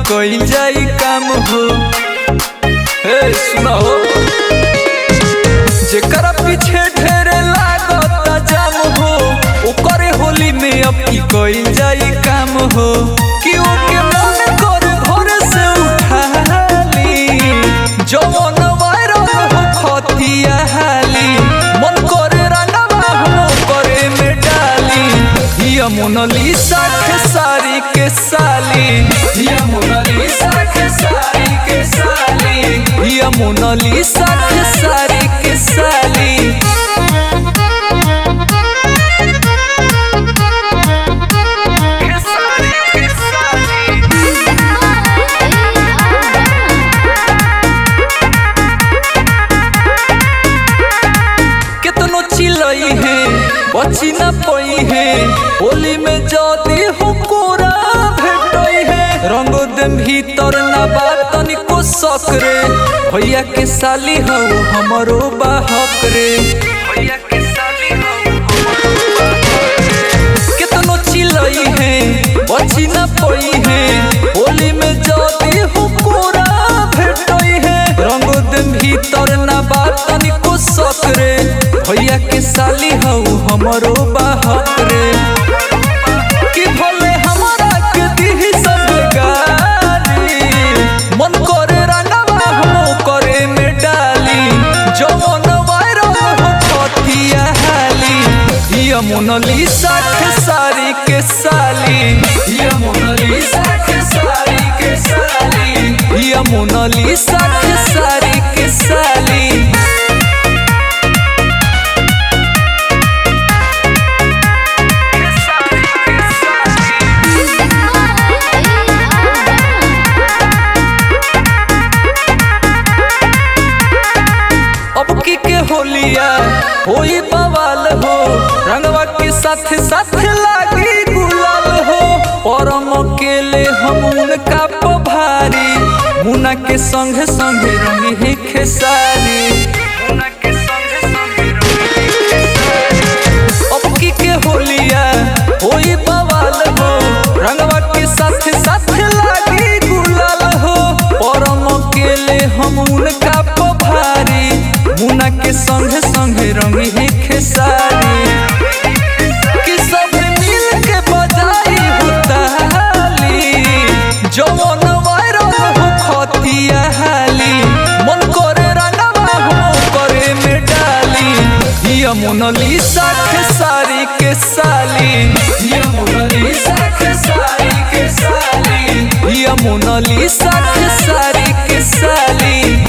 कइल जाई काम हो। हे सुना हो, जेकरा पीछे ढेरे लागता जाम हो, ओकरे होली में अब की कइल जाई काम हो। कि ओके मन करे घर से उठाली, जवन वायरल हो खतिया हाली, मन करे रंगवा हो करे में डाली। हिया मोनालिसा खेसारी के साली, हिया मोनालिसा खेसारी के साली, हिया मोनालिसा खेसारी के साली। कितनो चिलई है बची न पई है, होली में जदी हो कोरा भेटई है। रंग देम भीतर न बात तनिको शक रे, भैया के साली हो हमरो बाहक रे, भैया के साली हो हमरो बाहक रे। कितनो चिलई है बची न पई है, होली में जदी हो कोरा भेटई है। रंग देम भीतर न बात तनिको शक रे, भैया के साली हो हमरो बाहक रे। कि भले हमरा के दिही सब गाली, मन करे रंगवा हो करे में डाली, जवन वायरल हो खतिया हाली। हिया मोनालिसा खेसारी के साली, हिया मोनालिसा खेसारी के साली, हिया मोनालिसा खेसारी के साली। के होलिया होई बवाल हो, रंगवा के साथ साथ लागी गुलाल हो। परम अकेले हम उनका पभारी, मुना के संगे संगे रंगी है खेसारी, मुना के संगे संगे रंगी है खेसारी। अबकी के होलिया होई बवाल हो, रंगवा के साथ साथ लागी गुलाल हो। परम अकेले हम उनका पभारी, मुना के संगे संगे रंगी है खेसारी। कि सब मिल के बजाई हो ताली, जवन वायरल हो खतिया हाली, मन करे रंगवा हो करे में डाली। हिया मोनालिसा खेसारी के साली, हिया मोनालिसा खेसारी के साली, हिया मोनालिसा खेसारी के साली।